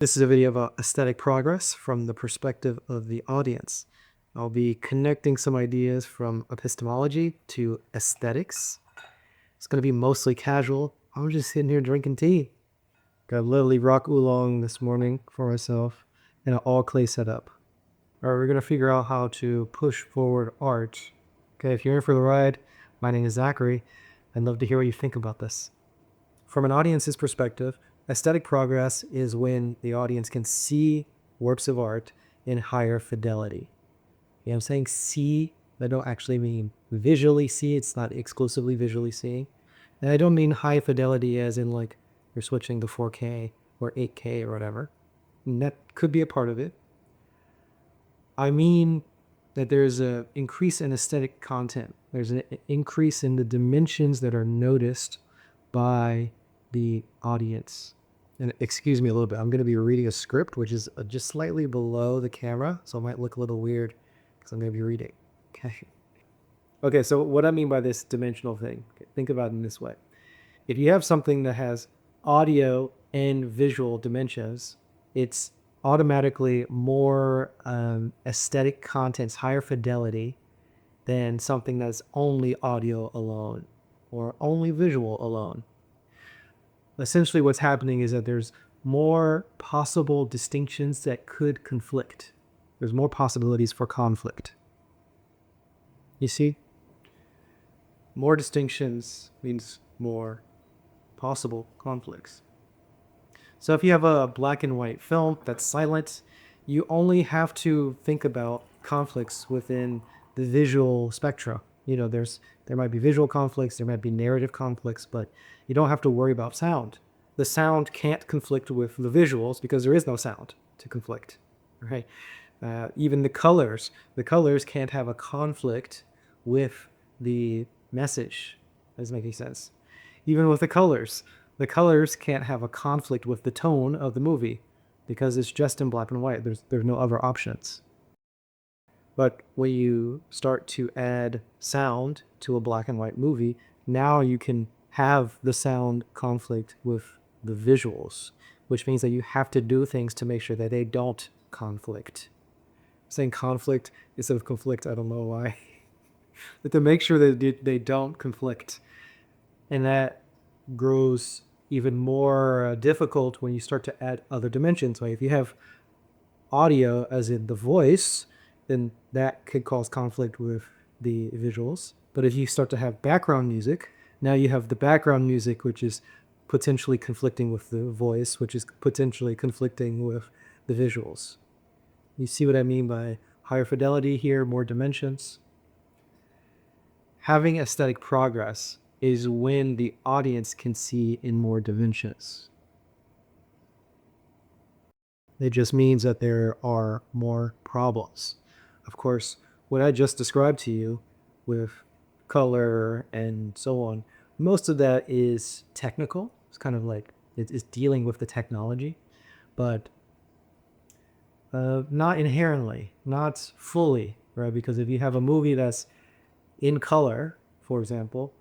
This is a video about aesthetic progress from the perspective of the audience. I'll be connecting some ideas from epistemology to aesthetics. It's going to be mostly casual. I'm just sitting here drinking tea. Got a lovely rock oolong this morning for myself and an all clay setup. All right, we're going to figure out how to push forward art. Okay, if you're in for the ride, my name is Zachary. I'd love to hear what you think about this. From an audience's perspective, aesthetic progress is when the audience can see works of art in higher fidelity. Yeah, I'm saying see, I don't actually mean visually see. It's not exclusively visually seeing. And I don't mean high fidelity as in like you're switching to 4K or 8K or whatever. And that could be a part of it. I mean that there's an increase in aesthetic content. There's an increase in the dimensions that are noticed by the audience. And excuse me a little bit, I'm going to be reading a script which is just slightly below the camera, so it might look a little weird because I'm going to be reading. Okay, so what I mean by this dimensional thing, think about it in this way. If you have something that has audio and visual dimensions, it's automatically more aesthetic contents, higher fidelity than something that's only audio alone or only visual alone. Essentially what's happening is that there's more possible distinctions that could conflict. There's more possibilities for conflict. You see? More distinctions means more possible conflicts. So if you have a black and white film that's silent, you only have to think about conflicts within the visual spectra. You know, there might be visual conflicts, there might be narrative conflicts, but you don't have to worry about sound. The sound can't conflict with the visuals because there is no sound to conflict, right? Even the colors can't have a conflict with the message. Does that make any sense? Even with the colors can't have a conflict with the tone of the movie because it's just in black and white. There's no other options. But when you start to add sound to a black and white movie, now you can have the sound conflict with the visuals, which means that you have to do things to make sure that they don't conflict. I'm saying conflict instead of conflict, I don't know why. But to make sure that they don't conflict. And that grows even more difficult when you start to add other dimensions. Like if you have audio as in the voice, then that could cause conflict with the visuals. But if you start to have background music, now you have the background music, which is potentially conflicting with the voice, which is potentially conflicting with the visuals. You see what I mean by higher fidelity here, more dimensions? Having aesthetic progress is when the audience can see in more dimensions. It just means that there are more problems. Of course, what I just described to you with color and so on, most of that is technical. It's kind of like it's dealing with the technology, but not inherently, not fully, right? Because if you have a movie that's in color, for example,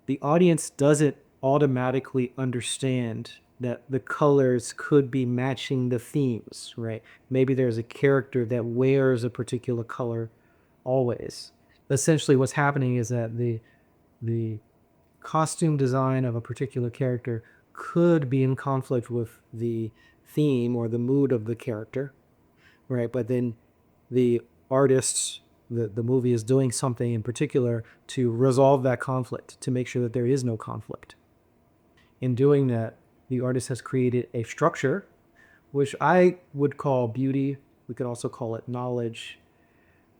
the audience doesn't automatically understand that the colors could be matching the themes, right? Maybe there's a character that wears a particular color always. Essentially what's happening is that the costume design of a particular character could be in conflict with the theme or the mood of the character, right? But then the artists, the movie is doing something in particular to resolve that conflict, to make sure that there is no conflict. In doing that, the artist has created a structure, which I would call beauty. We could also call it knowledge.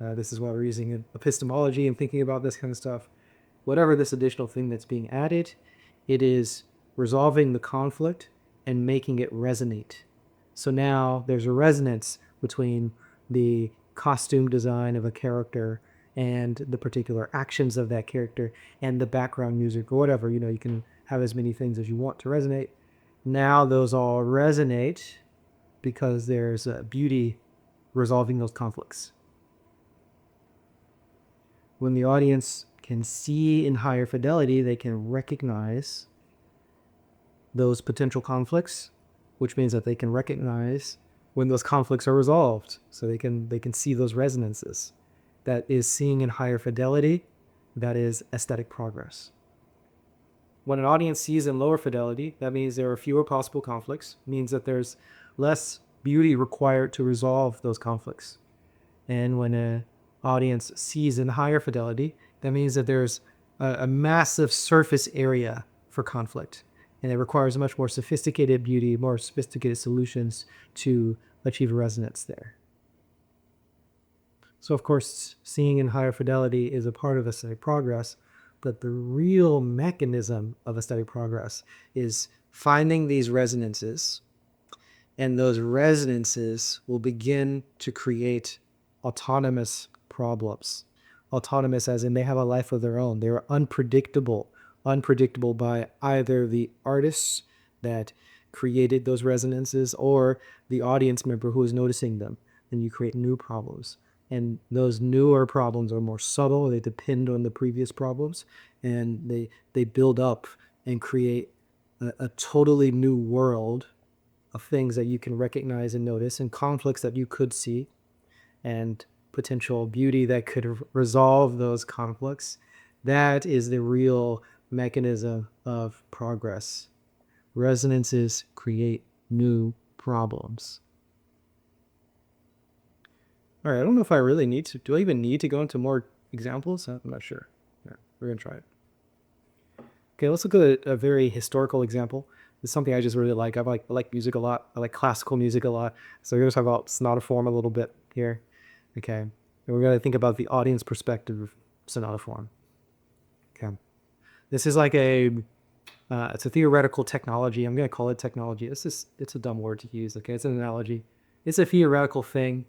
This is why we're using epistemology and thinking about this kind of stuff. Whatever this additional thing that's being added, it is resolving the conflict and making it resonate. So now there's a resonance between the costume design of a character and the particular actions of that character and the background music or whatever. You know, you can have as many things as you want to resonate. Now those all resonate because there's beauty resolving those conflicts. When the audience can see in higher fidelity, they can recognize those potential conflicts which means that they can recognize when those conflicts are resolved. So they can see those resonances. That is seeing in higher fidelity. That is aesthetic progress. When an audience sees in lower fidelity, that means there are fewer possible conflicts. It means that there's less beauty required to resolve those conflicts. And when an audience sees in higher fidelity, that means that there's a massive surface area for conflict. And it requires much more sophisticated beauty, more sophisticated solutions to achieve resonance there. So, of course, seeing in higher fidelity is a part of aesthetic progress, but the real mechanism of aesthetic progress is finding these resonances, and those resonances will begin to create autonomous problems. Autonomous as in they have a life of their own. They're unpredictable by either the artists that created those resonances or the audience member who is noticing them. Then you create new problems. And those newer problems are more subtle. They depend on the previous problems, and they build up and create a totally new world of things that you can recognize and notice, and conflicts that you could see, and potential beauty that could resolve those conflicts. That is the real mechanism of progress. Resonances create new problems. All right, I don't know if I really need to. Do I even need to go into more examples? I'm not sure. Yeah, we're going to try it. Okay, let's look at a very historical example. It's something I just really like. I like music a lot. I like classical music a lot. So we're going to talk about sonata form a little bit here. Okay, and we're going to think about the audience perspective of sonata form. Okay, this is like it's a theoretical technology. I'm going to call it technology. It's a dumb word to use. Okay, it's an analogy. It's a theoretical thing.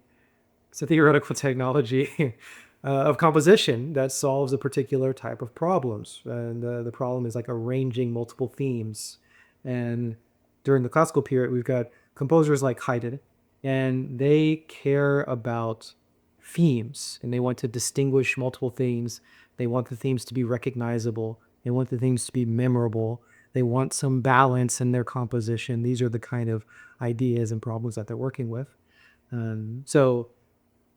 It's a theoretical technology of composition that solves a particular type of problems. And the problem is like arranging multiple themes. And during the classical period, we've got composers like Haydn, and they care about themes, and they want to distinguish multiple themes. They want the themes to be recognizable. They want the themes to be memorable. They want some balance in their composition. These are the kind of ideas and problems that they're working with. So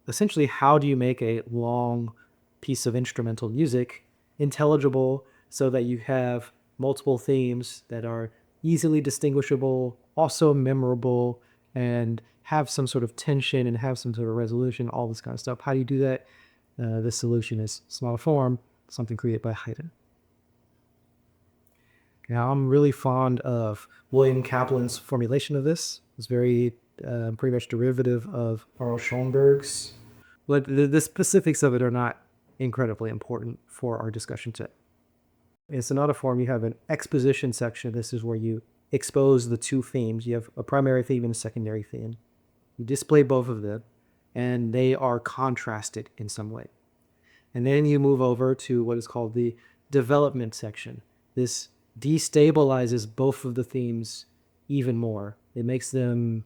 essentially, how do you make a long piece of instrumental music intelligible so that you have multiple themes that are easily distinguishable, also memorable, and have some sort of tension and have some sort of resolution, all this kind of stuff? How do you do that? The solution is sonata form, something created by Haydn. Now, I'm really fond of William Kaplan's formulation of this. It's very pretty much derivative of Karl Schoenberg's, but the specifics of it are not incredibly important for our discussion today. In sonata form, you have an exposition section. This is where you expose the two themes. You have a primary theme and a secondary theme. You display both of them, and they are contrasted in some way. And then you move over to what is called the development section. This destabilizes both of the themes even more. It makes them,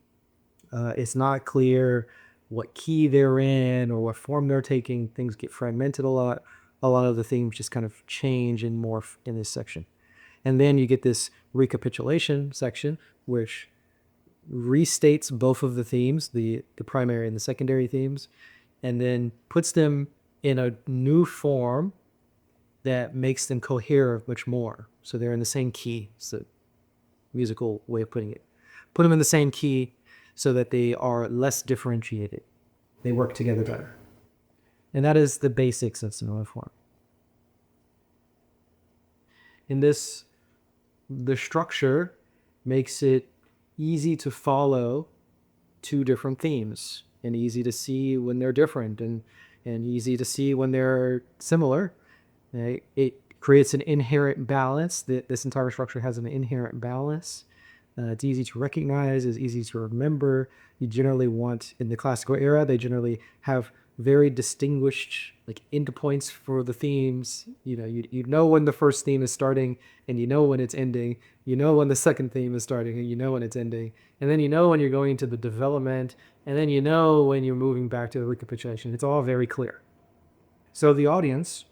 it's not clear what key they're in or what form they're taking. Things get fragmented a lot. A lot of the themes just kind of change and morph in this section. And then you get this recapitulation section, which restates both of the themes, the primary and the secondary themes, and then puts them in a new form that makes them cohere much more. So they're in the same key. It's a musical way of putting it. Put them in the same key so that they are less differentiated. They work together better. And that is the basics of sonata form. In this, the structure makes it easy to follow two different themes, and easy to see when they're different, and easy to see when they're similar. It creates an inherent balance. This entire structure has an inherent balance. It's easy to recognize, it's easy to remember. You generally want, in the classical era, they generally have very distinguished like endpoints for the themes. You know when the first theme is starting, and you know when it's ending. You know when the second theme is starting, and you know when it's ending. And then you know when you're going to the development, and then you know when you're moving back to the recapitulation. It's all very clear. So the audience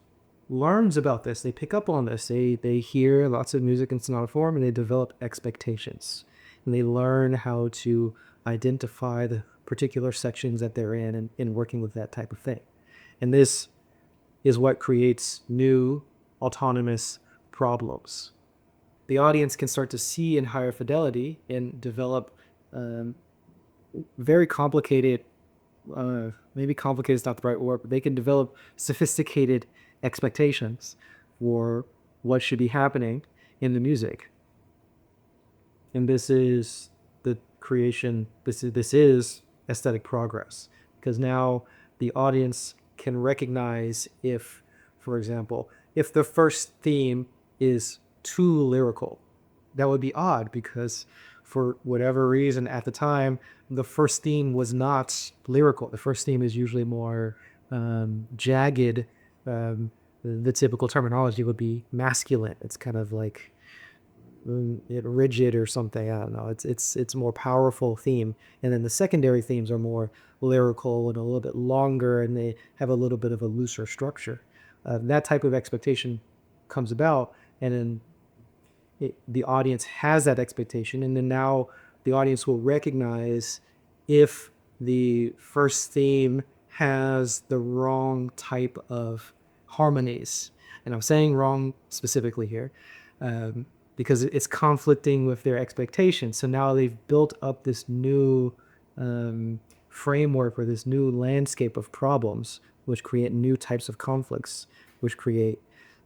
learns about this. They pick up on this. They hear lots of music in sonata form, and they develop expectations. and they learn how to identify the particular sections that they're in and working with that type of thing. And this is what creates new autonomous problems. The audience can start to see in higher fidelity and develop very complicated, maybe complicated is not the right word, but they can develop sophisticated expectations for what should be happening in the music. And this is the creation, this is aesthetic progress, because now the audience can recognize if, for example, if the first theme is too lyrical. That would be odd because for whatever reason at the time, the first theme was not lyrical. The first theme is usually more jagged. The typical terminology would be masculine. It's kind of like rigid or something. I don't know. It's more powerful theme, and then the secondary themes are more lyrical and a little bit longer, and they have a little bit of a looser structure. That type of expectation comes about, and then the audience has that expectation, and then now the audience will recognize if the first theme has the wrong type of harmonies. And I'm saying wrong specifically here because it's conflicting with their expectations. So now they've built up this new framework or this new landscape of problems, which create new types of conflicts, which create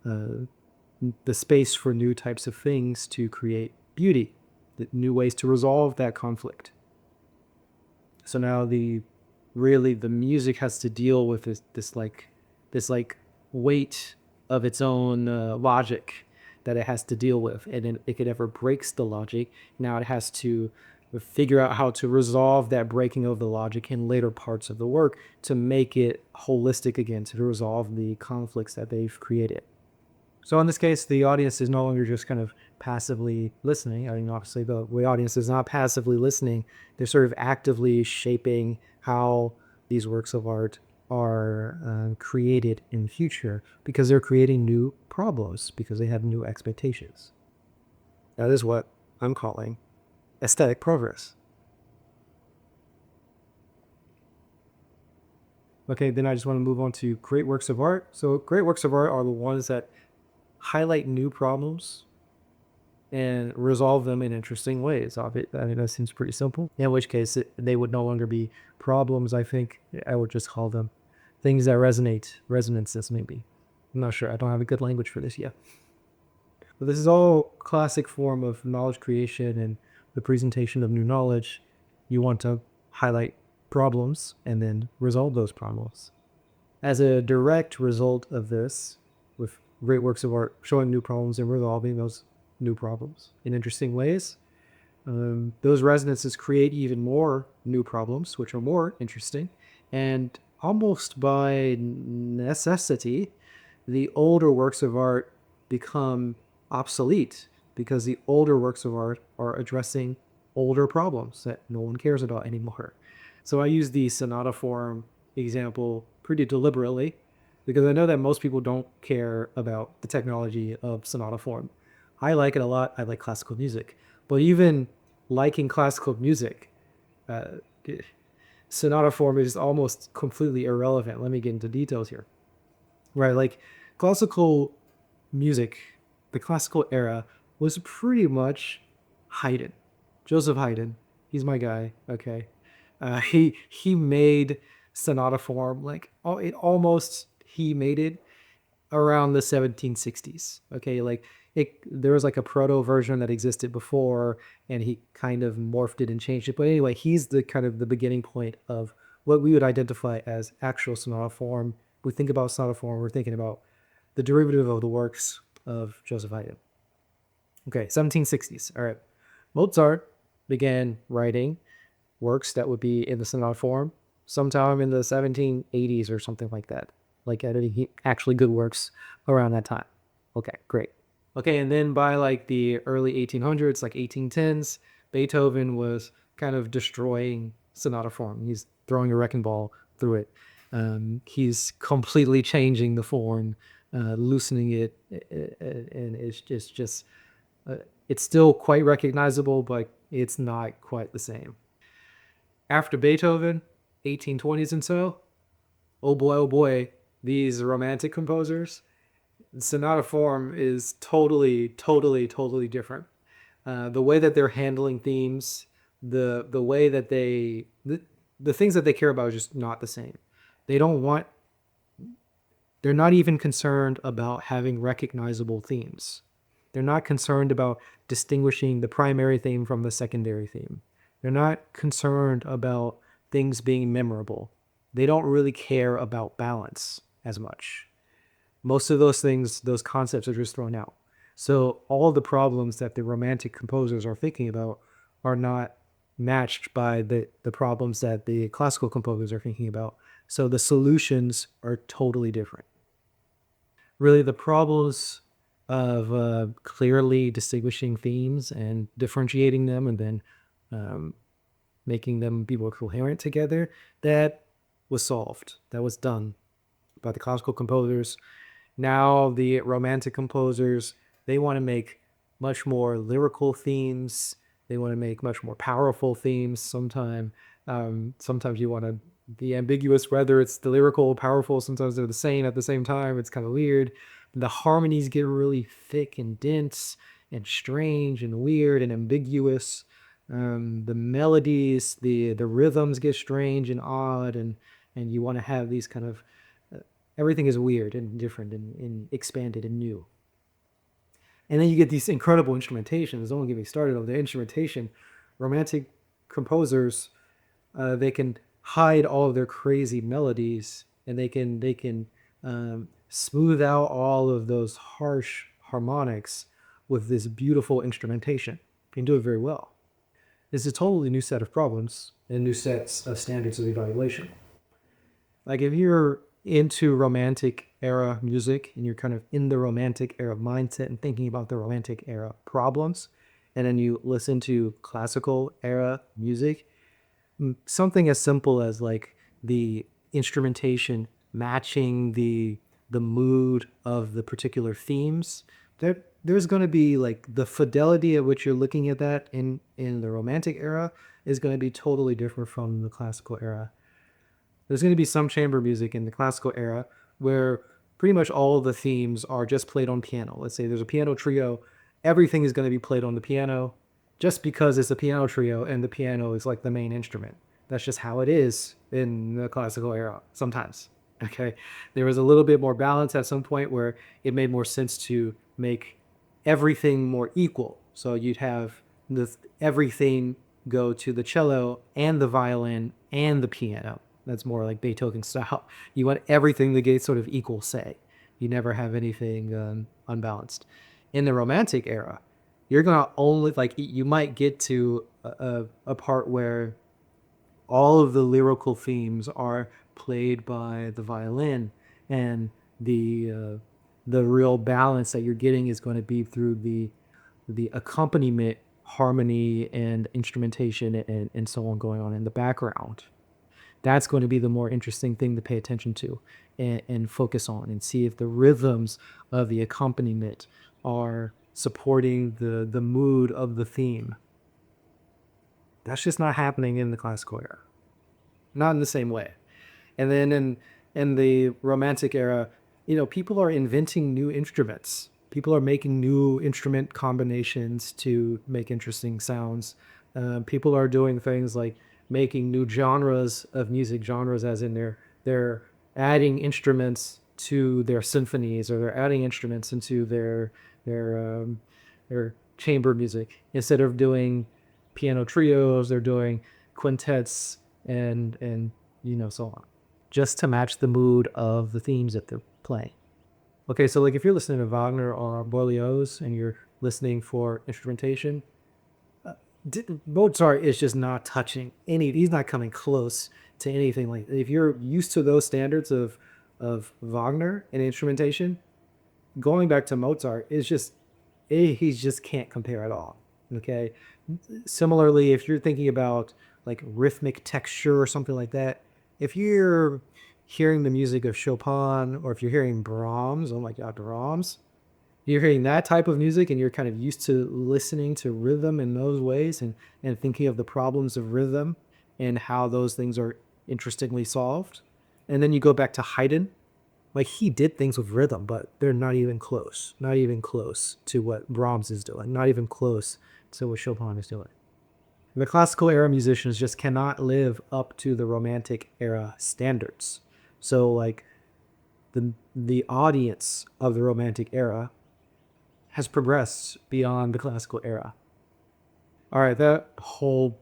the space for new types of things to create beauty, the new ways to resolve that conflict. So now the music has to deal with this weight of its own logic that it has to deal with, and then if it ever breaks the logic, now it has to figure out how to resolve that breaking of the logic in later parts of the work to make it holistic again, to resolve the conflicts that they've created. So in this case, the audience is no longer just kind of passively listening. I mean, obviously the audience is not passively listening. They're sort of actively shaping how these works of art are created in the future because they're creating new problems, because they have new expectations. That is what I'm calling aesthetic progress. Okay, then I just want to move on to great works of art. So great works of art are the ones that highlight new problems and resolve them in interesting ways. I mean, that seems pretty simple. In which case, they would no longer be problems. I think I would just call them things that resonances maybe. I'm not sure. I don't have a good language for this yet. But this is all classic form of knowledge creation and the presentation of new knowledge. You want to highlight problems and then resolve those problems. As a direct result of this, with great works of art showing new problems and resolving those new problems in interesting ways, those resonances create even more new problems, which are more interesting. And almost by necessity, the older works of art become obsolete because the older works of art are addressing older problems that no one cares about anymore. So I use the sonata form example pretty deliberately because I know that most people don't care about the technology of sonata form. I like it a lot. I like classical music. But even liking classical music, sonata form is almost completely irrelevant. Let me get into details here. Right, like classical music, the classical era was pretty much Haydn, Joseph Haydn. He's my guy. Okay, he made sonata form like he made it around the 1760s. Okay, like there was like a proto version that existed before, and he kind of morphed it and changed it. But anyway, he's the kind of the beginning point of what we would identify as actual sonata form. We think about sonata form, we're thinking about the derivative of the works of Joseph Haydn. Okay, 1760s. All right, Mozart began writing works that would be in the sonata form sometime in the 1780s or something like that. Like actually good works around that time. Okay, great. Okay, and then by like the early 1800s, like 1810s, Beethoven was kind of destroying sonata form. He's throwing a wrecking ball through it. He's completely changing the form, loosening it, and it's just it's still quite recognizable, but It's not quite the same. After Beethoven, 1820s and so, oh boy, these romantic composers, sonata form is totally different. The way that they're handling themes, the way that the things that they care about is just not the same. They don't want they're not even concerned about having recognizable themes. They're not concerned about distinguishing the primary theme from the secondary theme. They're not concerned about things being memorable. They don't really care about balance as much. Most of those things, those concepts are just thrown out. So all the problems that the romantic composers are thinking about are not matched by the problems that the classical composers are thinking about. So the solutions are totally different. Really, the problems of clearly distinguishing themes and differentiating them and then um, making them be more coherent together, that was solved. That was done by the classical composers. Now the romantic composers, they want to make much more lyrical themes. They want to make much more powerful themes. Sometimes you want to be ambiguous whether it's the lyrical, powerful. Sometimes they're the same at the same time. It's kind of weird. The harmonies get really thick and dense and strange and weird and ambiguous. The melodies, the rhythms get strange and odd, and you want to have these kind of everything is weird and different and expanded and new. And then you get these incredible instrumentations. Don't get me started on the instrumentation. Romantic composers, they can hide all of their crazy melodies, and they can smooth out all of those harsh harmonics with this beautiful instrumentation. You can do it very well. It's a totally new set of problems and new sets of standards of evaluation. Like if you're into romantic era music and you're kind of in the romantic era mindset and thinking about the romantic era problems, and then you listen to classical era music, something as simple as like the instrumentation matching the mood of the particular themes, there's going to be like the fidelity at which you're looking at that in the romantic era is going to be totally different from the classical era. There's going to be some chamber music in the classical era where pretty much all of the themes are just played on piano. Let's say there's a piano trio, everything is going to be played on the piano just because it's a piano trio and the piano is like the main instrument. That's just how it is in the classical era sometimes. Okay. There was a little bit more balance at some point where it made more sense to make everything more equal. So you'd have everything go to the cello and the violin and the piano. That's more like Beethoven style. You want everything to get sort of equal say. You never have anything unbalanced. In the Romantic era, you're gonna only like you might get to a part where all of the lyrical themes are played by the violin, and the real balance that you're getting is going to be through the accompaniment, harmony, and instrumentation, and so on going on in the background. That's going to be the more interesting thing to pay attention to and focus on and see if the rhythms of the accompaniment are supporting the mood of the theme. That's just not happening in the classical era. Not in the same way. And then in the romantic era, people are inventing new instruments. People are making new instrument combinations to make interesting sounds. People are doing things like making new genres of music, genres as in they're adding instruments to their symphonies, or they're adding instruments into their chamber music. Instead of doing piano trios, they're doing quintets and so on, just to match the mood of the themes that they're playing. Okay, so like if you're listening to Wagner or Berlioz and you're listening for instrumentation, Mozart is just not touching any. He's not coming close to anything like. If you're used to those standards of Wagner and instrumentation, going back to Mozart is just he just can't compare at all. Okay. Similarly, if you're thinking about like rhythmic texture or something like that, if you're hearing the music of Chopin or if you're hearing Brahms, oh my God, Brahms, You're hearing that type of music and you're kind of used to listening to rhythm in those ways and thinking of the problems of rhythm and how those things are interestingly solved. And then you go back to Haydn. Like he did things with rhythm, but they're not even close. Not even close to what Brahms is doing. Not even close to what Chopin is doing. The classical era musicians just cannot live up to the romantic era standards. So like the audience of the romantic era has progressed beyond the classical era. All right, that whole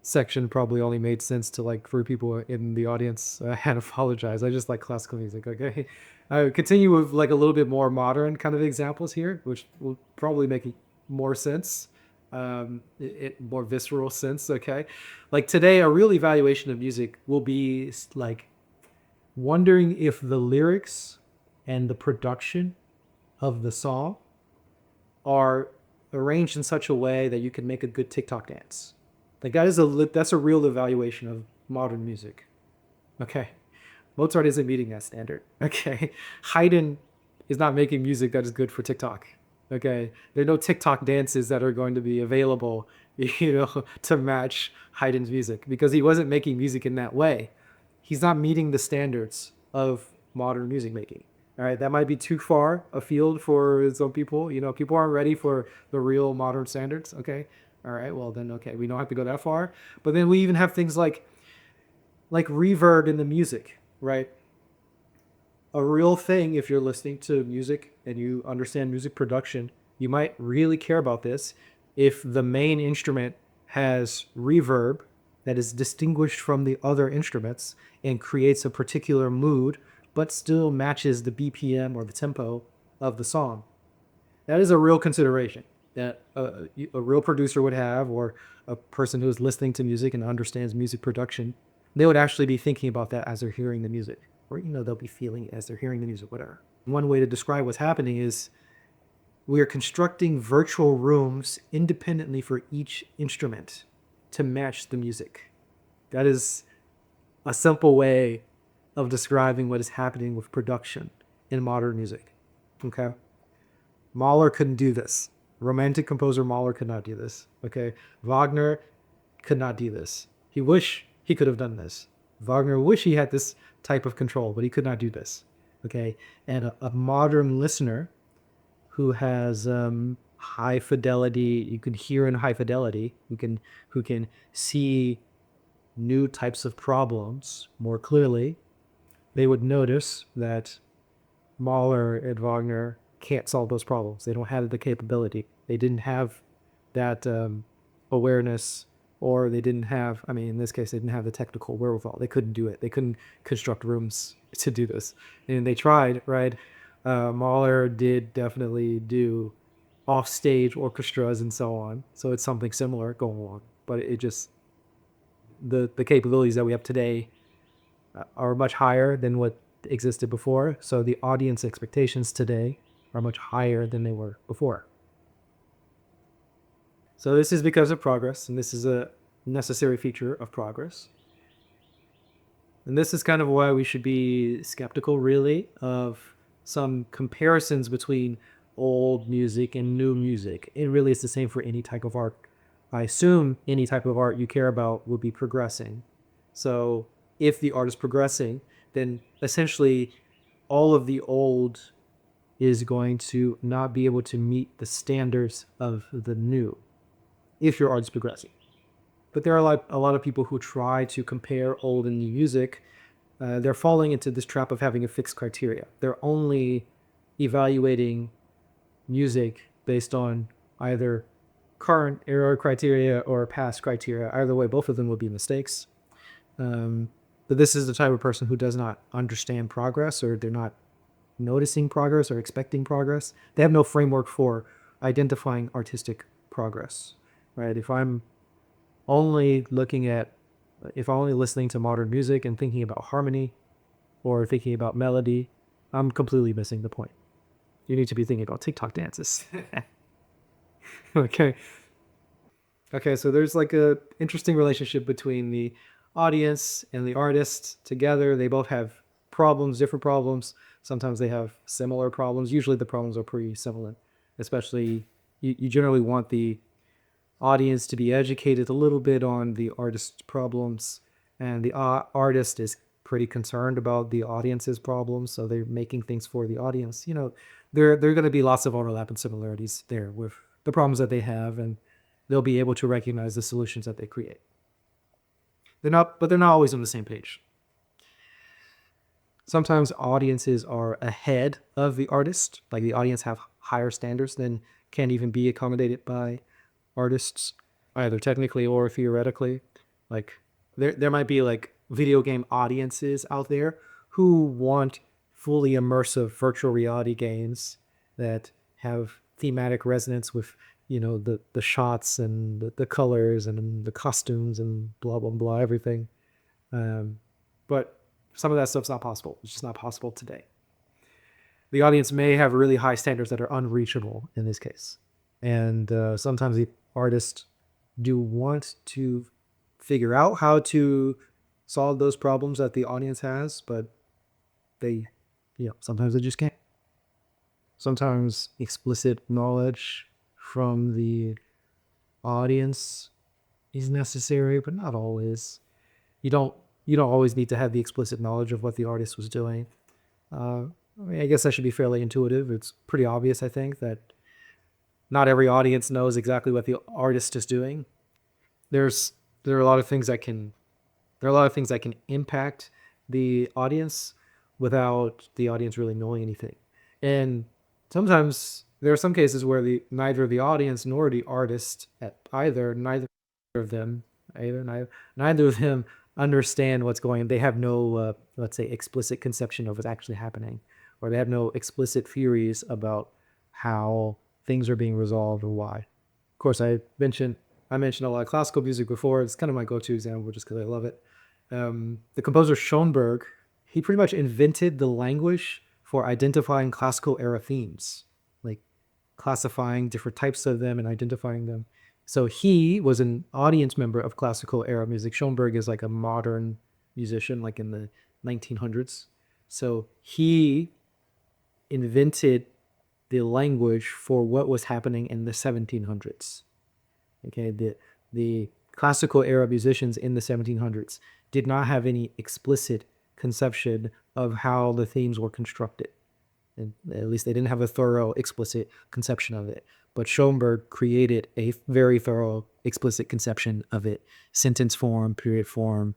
section probably only made sense to like for people in the audience. I had to apologize. I just like classical music. Okay, I continue with like a little bit more modern kind of examples here, which will probably make more sense, more visceral sense. Okay, like today, a real evaluation of music will be like wondering if the lyrics and the production of the song are arranged in such a way that you can make a good TikTok dance. Like that's a real evaluation of modern music. Okay. Mozart isn't meeting that standard. Okay. Haydn is not making music that is good for TikTok. Okay. There are no TikTok dances that are going to be available, to match Haydn's music because he wasn't making music in that way. He's not meeting the standards of modern music making. All right, that might be too far afield for some people. People aren't ready for the real modern standards. Okay, all right, well then, okay, we don't have to go that far. But then we even have things like reverb in the music, right? A real thing. If you're listening to music and you understand music production, you might really care about this. If the main instrument has reverb that is distinguished from the other instruments and creates a particular mood, but still matches the BPM or the tempo of the song. That is a real consideration that a real producer would have, or a person who is listening to music and understands music production. They would actually be thinking about that as they're hearing the music, or they'll be feeling it as they're hearing the music, whatever. One way to describe what's happening is we are constructing virtual rooms independently for each instrument to match the music. That is a simple way of describing what is happening with production in modern music. Okay? Mahler couldn't do this. Romantic composer Mahler could not do this. Okay? Wagner could not do this. He wished he could have done this. Wagner wished he had this type of control, but he could not do this. Okay? And a modern listener who has high fidelity, you can hear in high fidelity, who can see new types of problems more clearly, they would notice that Mahler and Wagner can't solve those problems. They don't have the capability. They didn't have that awareness, or they didn't have, in this case, they didn't have the technical wherewithal. They couldn't do it. They couldn't construct rooms to do this. And they tried, right? Mahler did definitely do off-stage orchestras and so on. So it's something similar going on. But it just, the capabilities that we have today are much higher than what existed before. So the audience expectations today are much higher than they were before. So this is because of progress, and this is a necessary feature of progress. And this is kind of why we should be skeptical, really, of some comparisons between old music and new music. It really is the same for any type of art. I assume any type of art you care about will be progressing. So if the art is progressing, then essentially all of the old is going to not be able to meet the standards of the new if your art is progressing. But there are a lot of people who try to compare old and new music. They're falling into this trap of having a fixed criteria. They're only evaluating music based on either current era criteria or past criteria. Either way, both of them will be mistakes. But this is the type of person who does not understand progress, or they're not noticing progress or expecting progress. They have no framework for identifying artistic progress, right? If I'm only listening to modern music and thinking about harmony or thinking about melody, I'm completely missing the point. You need to be thinking about TikTok dances. Okay. Okay, so there's like a interesting relationship between the audience and the artist together. They both have problems, different problems. Sometimes they have similar problems. Usually the problems are pretty similar, especially you generally want the audience to be educated a little bit on the artist's problems, and the artist is pretty concerned about the audience's problems, so they're making things for the audience. There are going to be lots of overlap and similarities there with the problems that they have, and they'll be able to recognize the solutions that they create. But they're not always on the same page. Sometimes audiences are ahead of the artist, like the audience have higher standards than can even be accommodated by artists, either technically or theoretically. Like there might be like video game audiences out there who want fully immersive virtual reality games that have thematic resonance with the shots and the colors and the costumes and blah blah blah everything. But some of that stuff's not possible. It's just not possible today. The audience may have really high standards that are unreachable in this case. And sometimes the artists do want to figure out how to solve those problems that the audience has, but sometimes they just can't. Sometimes explicit knowledge from the audience is necessary, but not always. You don't always need to have the explicit knowledge of what the artist was doing. I guess that should be fairly intuitive. It's pretty obvious, I think, that not every audience knows exactly what the artist is doing. There are a lot of things that can impact the audience without the audience really knowing anything. And sometimes there are some cases where neither the audience nor the artist neither of them understand what's going on. They have no let's say explicit conception of what's actually happening, or they have no explicit theories about how things are being resolved or why. Of course, I mentioned a lot of classical music before. It's kind of my go-to example just because I love it. The composer Schoenberg, he pretty much invented the language for identifying classical era themes, like classifying different types of them and identifying them. So he was an audience member of classical era music. Schoenberg is like a modern musician, like in the 1900s. So he invented the language for what was happening in the 1700s. Okay, the classical era musicians in the 1700s did not have any explicit conception of how the themes were constructed. And at least they didn't have a thorough, explicit conception of it. But Schoenberg created a very thorough, explicit conception of it. Sentence form, period form.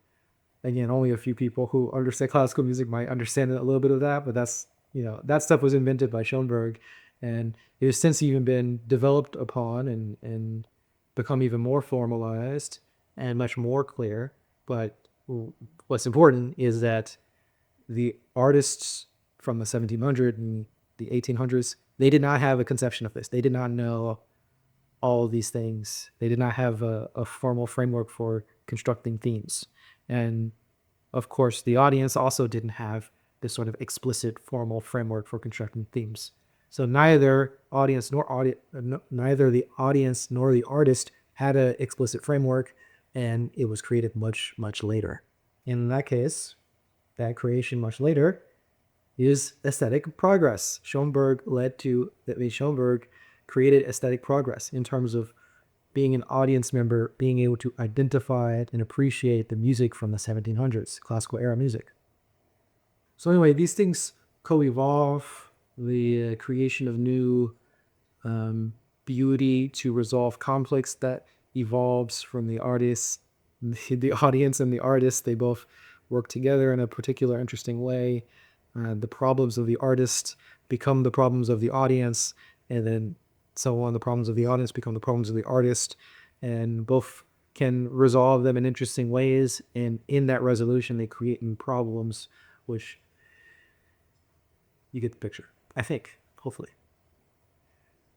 Again, only a few people who understand classical music might understand a little bit of that, but that stuff was invented by Schoenberg, and it has since even been developed upon and become even more formalized and much more clear. But what's important is that the artists from the 1700s and the 1800s, they did not have a conception of this. They did not know all of these things. They did not have a formal framework for constructing themes. And of course, the audience also didn't have this sort of explicit formal framework for constructing themes. So neither the audience nor the artist had an explicit framework, and it was created much, much later. In that case, that creation much later is aesthetic progress. Schoenberg created aesthetic progress in terms of being an audience member, being able to identify it and appreciate the music from the 1700s, classical era music. So anyway, these things co-evolve, the creation of new beauty to resolve conflicts that evolves from the artists, the audience and the artist. They both work together in a particular interesting way. The problems of the artist become the problems of the audience, and then so on. The problems of the audience become the problems of the artist, and both can resolve them in interesting ways. And in that resolution, they create new problems, which you get the picture, I think, hopefully.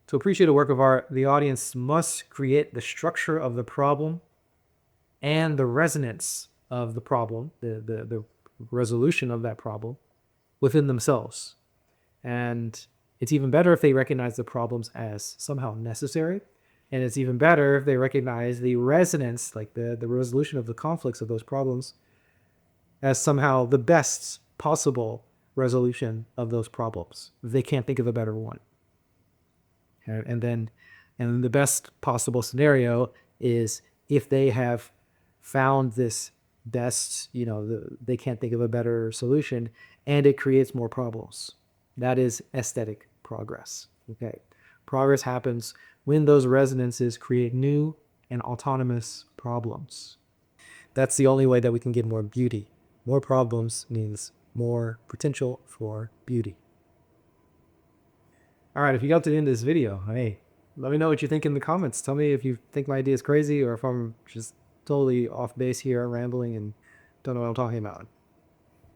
To appreciate a work of art, the audience must create the structure of the problem and the resonance of the problem, the resolution of that problem within themselves. And it's even better if they recognize the problems as somehow necessary. And it's even better if they recognize the resonance, like the resolution of the conflicts of those problems, as somehow the best possible resolution of those problems. They can't think of a better one. And then the best possible scenario is if they have found this best, they can't think of a better solution, and it creates more problems. That is aesthetic progress. Okay. Progress happens when those resonances create new and autonomous problems. That's the only way that we can get more beauty. More problems means more potential for beauty. All right, if you got to the end of this video, hey, let me know what you think in the comments. Tell me if you think my idea is crazy or if I'm just totally off base here, rambling and don't know what I'm talking about.